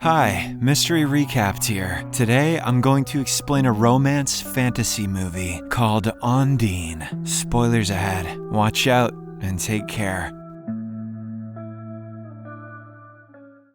Hi, Mystery Recapped here. Today I'm going to explain a romance fantasy movie called Ondine. Spoilers ahead. Watch out and take care.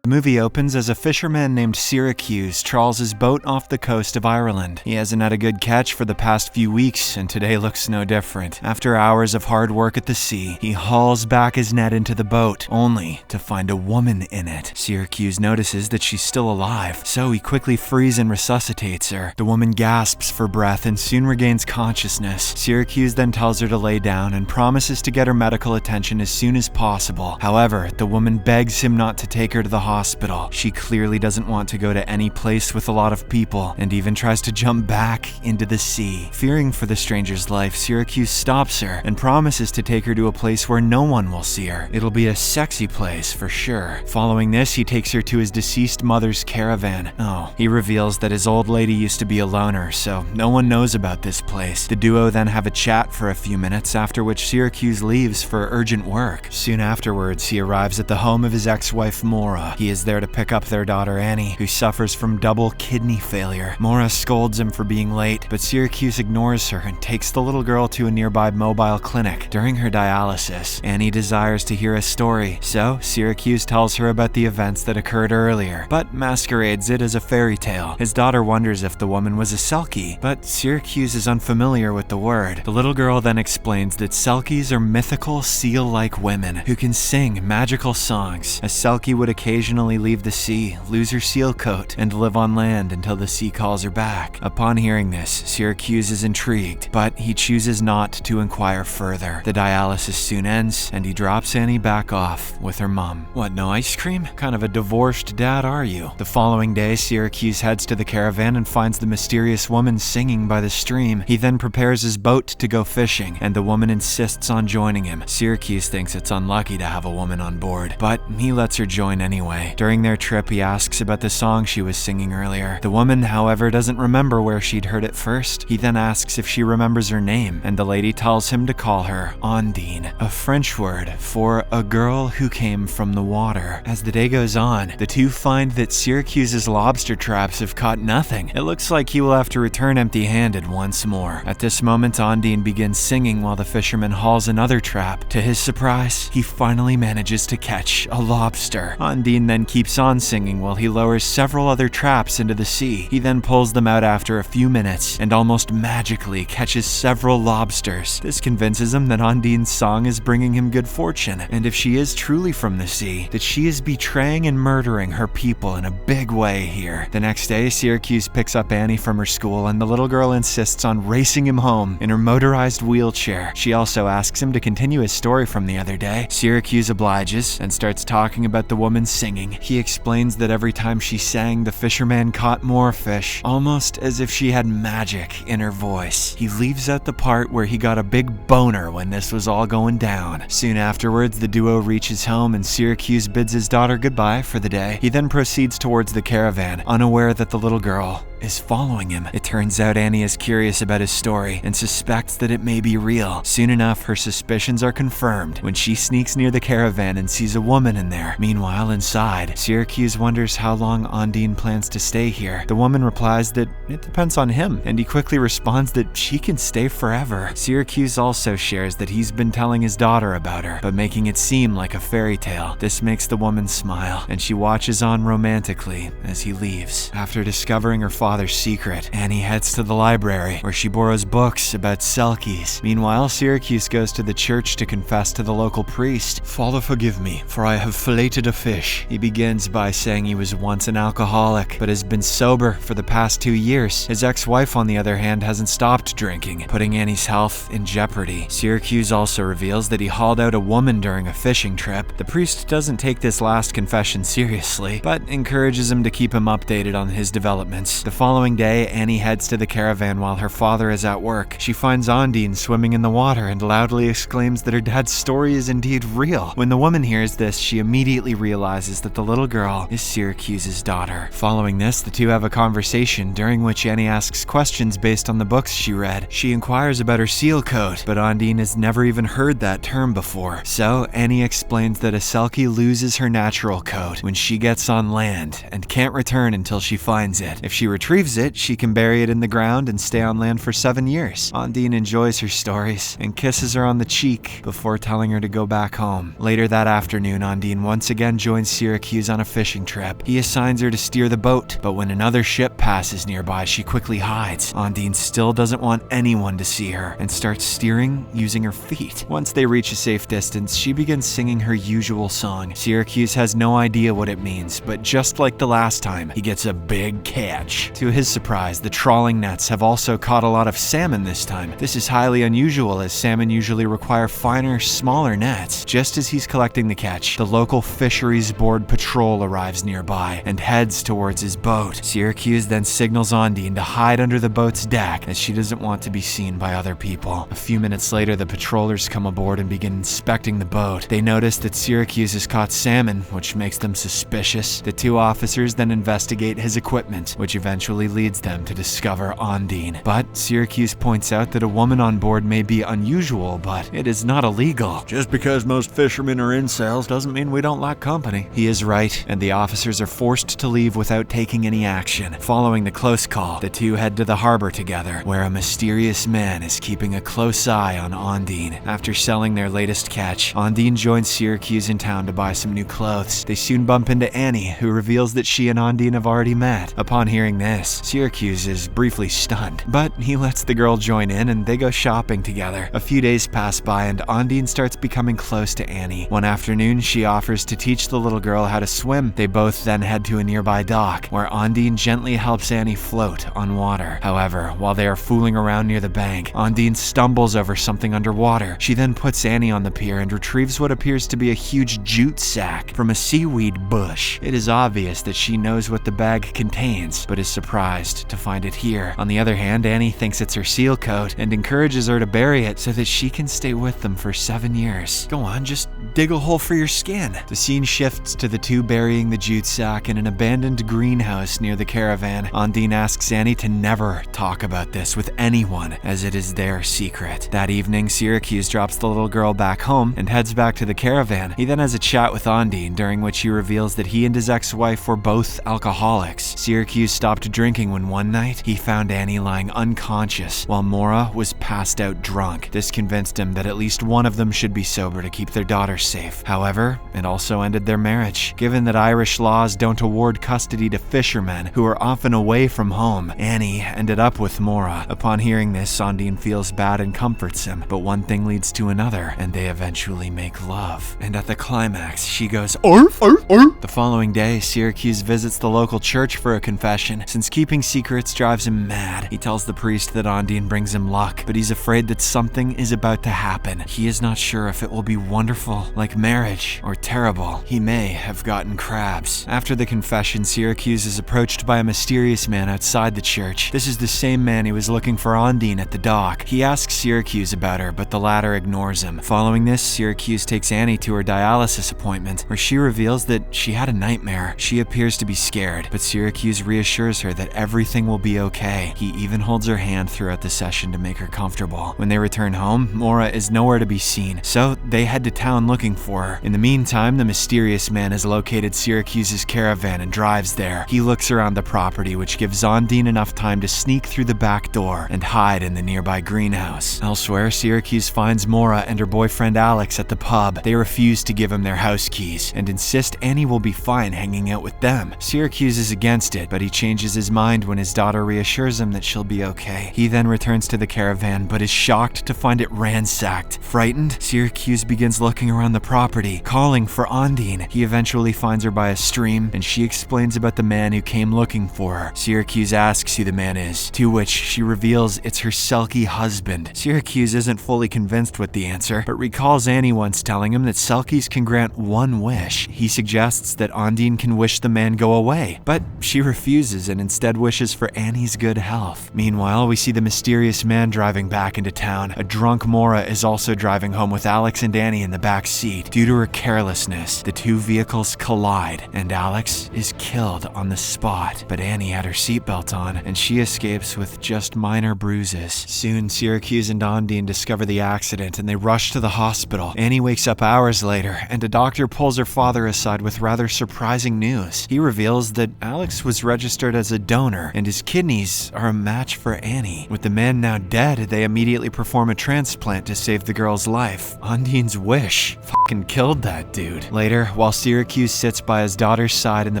The movie opens as a fisherman named Syracuse trawls his boat off the coast of Ireland. He hasn't had a good catch for the past few weeks, and today looks no different. After hours of hard work at the sea, he hauls back his net into the boat, only to find a woman in it. Syracuse notices that she's still alive, so he quickly frees and resuscitates her. The woman gasps for breath and soon regains consciousness. Syracuse then tells her to lay down and promises to get her medical attention as soon as possible. However, the woman begs him not to take her to the hospital. She clearly doesn't want to go to any place with a lot of people, and even tries to jump back into the sea. Fearing for the stranger's life, Syracuse stops her and promises to take her to a place where no one will see her. It'll be a sexy place for sure. Following this, he takes her to his deceased mother's caravan. He reveals that his old lady used to be a loner, so no one knows about this place. The duo then have a chat for a few minutes, after which Syracuse leaves for urgent work. Soon afterwards, he arrives at the home of his ex-wife Maura. He is there to pick up their daughter Annie, who suffers from double kidney failure. Maura scolds him for being late, but Syracuse ignores her and takes the little girl to a nearby mobile clinic. During her dialysis, Annie desires to hear a story, so Syracuse tells her about the events that occurred earlier, but masquerades it as a fairy tale. His daughter wonders if the woman was a selkie, but Syracuse is unfamiliar with the word. The little girl then explains that selkies are mythical seal-like women who can sing magical songs. A selkie would occasionally leave the sea, lose her seal coat, and live on land until the sea calls her back. Upon hearing this, Syracuse is intrigued, but he chooses not to inquire further. The dialysis soon ends, and he drops Annie back off with her mom. What, no ice cream? Kind of a divorced dad, are you? The following day, Syracuse heads to the caravan and finds the mysterious woman singing by the stream. He then prepares his boat to go fishing, and the woman insists on joining him. Syracuse thinks it's unlucky to have a woman on board, but he lets her join anyway. During their trip, he asks about the song she was singing earlier. The woman, however, doesn't remember where she'd heard it first. He then asks if she remembers her name, and the lady tells him to call her Ondine, a French word for a girl who came from the water. As the day goes on, the two find that Syracuse's lobster traps have caught nothing. It looks like he will have to return empty-handed once more. At this moment, Ondine begins singing while the fisherman hauls another trap. To his surprise, he finally manages to catch a lobster. Ondine then keeps on singing while he lowers several other traps into the sea. He then pulls them out after a few minutes and almost magically catches several lobsters. This convinces him that Ondine's song is bringing him good fortune, and if she is truly from the sea, that she is betraying and murdering her people in a big way here. The next day, Syracuse picks up Annie from her school, and the little girl insists on racing him home in her motorized wheelchair. She also asks him to continue his story from the other day. Syracuse obliges and starts talking about the woman singing. He explains that every time she sang, the fisherman caught more fish, almost as if she had magic in her voice. He leaves out the part where he got a big boner when this was all going down. Soon afterwards, the duo reaches home and Syracuse bids his daughter goodbye for the day. He then proceeds towards the caravan, unaware that the little girl is following him. It turns out Annie is curious about his story and suspects that it may be real. Soon enough, her suspicions are confirmed when she sneaks near the caravan and sees a woman in there. Meanwhile, inside, Syracuse wonders how long Ondine plans to stay here. The woman replies that it depends on him, and he quickly responds that she can stay forever. Syracuse also shares that he's been telling his daughter about her, but making it seem like a fairy tale. This makes the woman smile, and she watches on romantically as he leaves. After discovering her father's secret, Annie heads to the library, where she borrows books about selkies. Meanwhile, Syracuse goes to the church to confess to the local priest. "Father, forgive me, for I have filleted a fish." He begins by saying he was once an alcoholic, but has been sober for the past 2 years. His ex-wife, on the other hand, hasn't stopped drinking, putting Annie's health in jeopardy. Syracuse also reveals that he hauled out a woman during a fishing trip. The priest doesn't take this last confession seriously, but encourages him to keep him updated on his developments. The following day, Annie heads to the caravan while her father is at work. She finds Ondine swimming in the water and loudly exclaims that her dad's story is indeed real. When the woman hears this, she immediately realizes that the little girl is Syracuse's daughter. Following this, the two have a conversation during which Annie asks questions based on the books she read. She inquires about her seal coat, but Ondine has never even heard that term before. So Annie explains that a selkie loses her natural coat when she gets on land and can't return until she finds it. If she retrieves it, she can bury it in the ground and stay on land for 7 years. Ondine enjoys her stories and kisses her on the cheek before telling her to go back home. Later that afternoon, Ondine once again joins Syracuse on a fishing trip. He assigns her to steer the boat, but when another ship passes nearby, she quickly hides. Ondine still doesn't want anyone to see her and starts steering using her feet. Once they reach a safe distance, she begins singing her usual song. Syracuse has no idea what it means, but just like the last time, he gets a big catch. To his surprise, the trawling nets have also caught a lot of salmon this time. This is highly unusual as salmon usually require finer, smaller nets. Just as he's collecting the catch, the local fisheries board patrol arrives nearby and heads towards his boat. Syracuse then signals Ondine to hide under the boat's deck as she doesn't want to be seen by other people. A few minutes later, the patrollers come aboard and begin inspecting the boat. They notice that Syracuse has caught salmon, which makes them suspicious. The two officers then investigate his equipment, which eventually leads them to discover Ondine. But Syracuse points out that a woman on board may be unusual, but it is not illegal. Just because most fishermen are incels doesn't mean we don't like company. He is right, and the officers are forced to leave without taking any action. Following the close call, the two head to the harbor together, where a mysterious man is keeping a close eye on Ondine. After selling their latest catch, Ondine joins Syracuse in town to buy some new clothes. They soon bump into Annie, who reveals that she and Ondine have already met. Upon hearing this, Syracuse is briefly stunned, but he lets the girl join in and they go shopping together. A few days pass by and Ondine starts becoming close to Annie. One afternoon, she offers to teach the little girl how to swim. They both then head to a nearby dock, where Ondine gently helps Annie float on water. However, while they are fooling around near the bank, Ondine stumbles over something underwater. She then puts Annie on the pier and retrieves what appears to be a huge jute sack from a seaweed bush. It is obvious that she knows what the bag contains, but is surprised to find it here. On the other hand, Annie thinks it's her seal coat and encourages her to bury it so that she can stay with them for 7 years. Go on, just dig a hole for your skin. The scene shifts to the two burying the jute sack in an abandoned greenhouse near the caravan. Ondine asks Annie to never talk about this with anyone, as it is their secret. That evening, Syracuse drops the little girl back home and heads back to the caravan. He then has a chat with Ondine, during which he reveals that he and his ex-wife were both alcoholics. Syracuse stopped drinking when one night he found Annie lying unconscious while Maura was passed out drunk. This convinced him that at least one of them should be sober to keep their daughter safe. However, it also ended their marriage. Given that Irish laws don't award custody to fishermen who are often away from home, Annie ended up with Maura. Upon hearing this, Ondine feels bad and comforts him, but one thing leads to another, and they eventually make love. And at the climax, she goes, "Arf, arf, arf." The following day, Syracuse visits the local church for a confession. Since keeping secrets drives him mad, he tells the priest that Ondine brings him luck, but he's afraid that something is about to happen. He is not sure if it will be wonderful, like marriage, or terrible. He may have gotten crabs. After the confession, Syracuse is approached by a mysterious man outside the church. This is the same man he was looking for Ondine at the dock. He asks Syracuse about her, but the latter ignores him. Following this, Syracuse takes Annie to her dialysis appointment, where she reveals that she had a nightmare. She appears to be scared, but Syracuse reassures her that everything will be okay. He even holds her hand throughout the session to make her comfortable. When they return home, Maura is nowhere to be seen, so they head to town looking for her. In the meantime, the mysterious man has located Syracuse's caravan and drives there. He looks around the property, which gives Ondine enough time to sneak through the back door and hide in the nearby greenhouse. Elsewhere, Syracuse finds Maura and her boyfriend Alex at the pub. They refuse to give him their house keys and insist Annie will be fine hanging out with them. Syracuse is against it, but he changes his mind when his daughter reassures him that she'll be okay. He then returns to the caravan, but is shocked to find it ransacked. Frightened, Syracuse begins looking around around the property, calling for Ondine. He eventually finds her by a stream, and she explains about the man who came looking for her. Syracuse asks who the man is, to which she reveals it's her selkie husband. Syracuse isn't fully convinced with the answer, but recalls Annie once telling him that selkies can grant one wish. He suggests that Ondine can wish the man go away, but she refuses and instead wishes for Annie's good health. Meanwhile, we see the mysterious man driving back into town. A drunk Maura is also driving home with Alex and Annie in the back seat. Due to her carelessness, the two vehicles collide, and Alex is killed on the spot. But Annie had her seatbelt on, and she escapes with just minor bruises. Soon, Syracuse and Ondine discover the accident, and they rush to the hospital. Annie wakes up hours later, and a doctor pulls her father aside with rather surprising news. He reveals that Alex was registered as a donor, and his kidneys are a match for Annie. With the man now dead, they immediately perform a transplant to save the girl's life. Ondine's wish fucking killed that dude. Later, while Syracuse sits by his daughter's side in the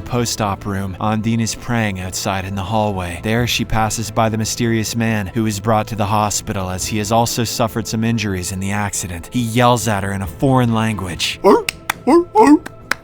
post-op room, Ondine is praying outside in the hallway. There, she passes by the mysterious man, who is brought to the hospital as he has also suffered some injuries in the accident. He yells at her in a foreign language,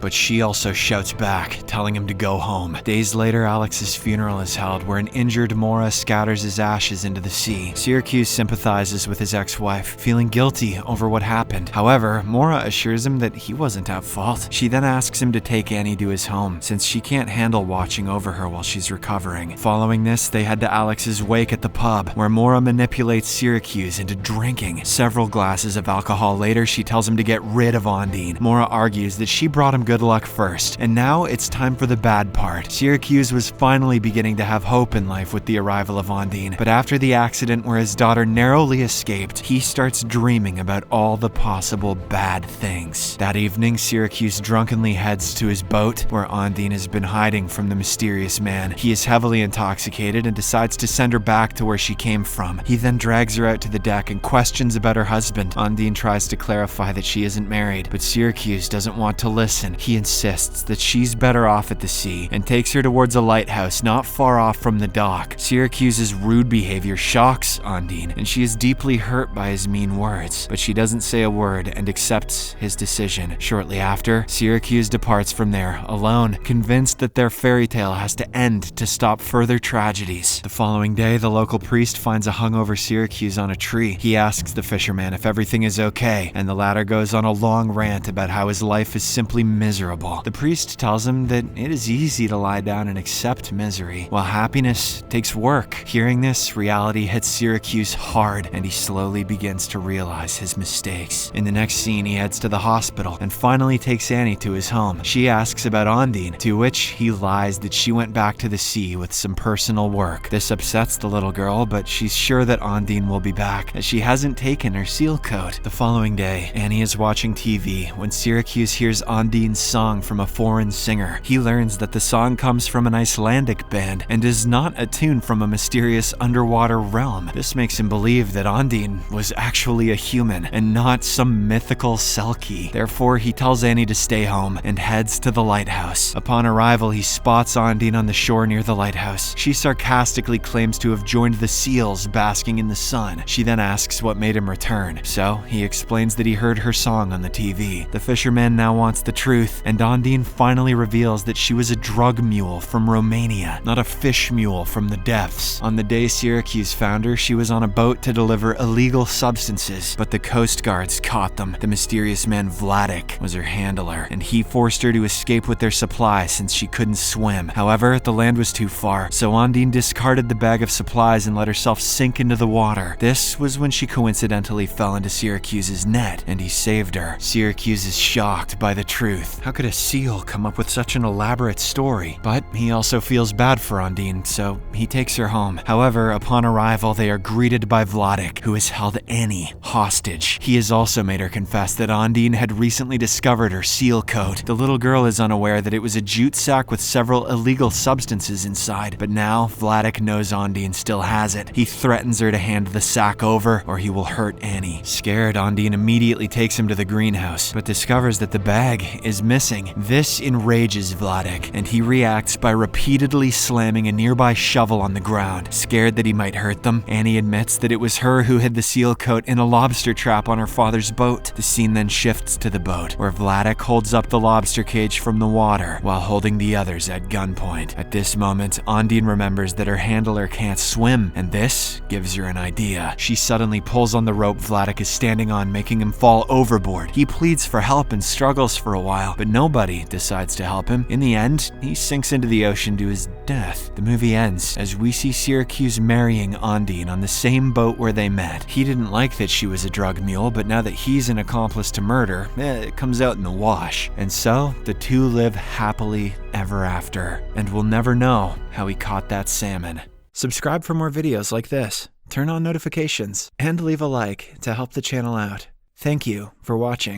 but she also shouts back, telling him to go home. Days later, Alex's funeral is held, where an injured Maura scatters his ashes into the sea. Syracuse sympathizes with his ex-wife, feeling guilty over what happened. However, Maura assures him that he wasn't at fault. She then asks him to take Annie to his home, since she can't handle watching over her while she's recovering. Following this, they head to Alex's wake at the pub, where Maura manipulates Syracuse into drinking several glasses of alcohol. Later, she tells him to get rid of Ondine. Maura argues that she brought him good luck first, and now it's time for the bad part. Syracuse was finally beginning to have hope in life with the arrival of Ondine, but after the accident where his daughter narrowly escaped, he starts dreaming about all the possible bad things. That evening, Syracuse drunkenly heads to his boat, where Ondine has been hiding from the mysterious man. He is heavily intoxicated and decides to send her back to where she came from. He then drags her out to the deck and questions about her husband. Ondine tries to clarify that she isn't married, but Syracuse doesn't want to listen. He insists that she's better off at the sea and takes her towards a lighthouse not far off from the dock. Syracuse's rude behavior shocks Ondine, and she is deeply hurt by his mean words, but she doesn't say a word and accepts his decision. Shortly after, Syracuse departs from there, alone, convinced that their fairy tale has to end to stop further tragedies. The following day, the local priest finds a hungover Syracuse on a tree. He asks the fisherman if everything is okay, and the latter goes on a long rant about how his life is simply miserable. The priest tells him that it is easy to lie down and accept misery, while happiness takes work. Hearing this, reality hits Syracuse hard, and he slowly begins to realize his mistakes. In the next scene, he heads to the hospital and finally takes Annie to his home. She asks about Ondine, to which he lies that she went back to the sea with some personal work. This upsets the little girl, but she's sure that Ondine will be back, as she hasn't taken her seal coat. The following day, Annie is watching TV when Syracuse hears Ondine's song from a foreign singer. He learns that the song comes from an Icelandic band and is not a tune from a mysterious underwater realm. This makes him believe that Ondine was actually a human and not some mythical selkie. Therefore, he tells Annie to stay home and heads to the lighthouse. Upon arrival, he spots Ondine on the shore near the lighthouse. She sarcastically claims to have joined the seals basking in the sun. She then asks what made him return, so he explains that he heard her song on the TV. The fisherman now wants the truth, and Ondine finally reveals that she was a drug mule from Romania, not a fish mule from the depths. On the day Syracuse found her, she was on a boat to deliver illegal substances, but the Coast Guards caught them. The mysterious man Vladik was her handler, and he forced her to escape with their supplies since she couldn't swim. However, the land was too far, so Ondine discarded the bag of supplies and let herself sink into the water. This was when she coincidentally fell into Syracuse's net, and he saved her. Syracuse is shocked by the truth. How could a seal come up with such an elaborate story? But he also feels bad for Ondine, so he takes her home. However, upon arrival, they are greeted by Vladik, who has held Annie hostage. He has also made her confess that Ondine had recently discovered her seal coat. The little girl is unaware that it was a jute sack with several illegal substances inside, but now Vladik knows Ondine still has it. He threatens her to hand the sack over, or he will hurt Annie. Scared, Ondine immediately takes him to the greenhouse, but discovers that the bag is missing. This enrages Vladek, and he reacts by repeatedly slamming a nearby shovel on the ground. Scared that he might hurt them, Annie admits that it was her who hid the seal coat in a lobster trap on her father's boat. The scene then shifts to the boat, where Vladek holds up the lobster cage from the water while holding the others at gunpoint. At this moment, Ondine remembers that her handler can't swim, and this gives her an idea. She suddenly pulls on the rope Vladek is standing on, making him fall overboard. He pleads for help and struggles for a while, but nobody decides to help him. In the end, he sinks into the ocean to his death. The movie ends as we see Syracuse marrying Ondine on the same boat where they met. He didn't like that she was a drug mule, but now that he's an accomplice to murder, it comes out in the wash. And so, the two live happily ever after, and we'll never know how he caught that salmon. Subscribe for more videos like this, turn on notifications, and leave a like to help the channel out. Thank you for watching.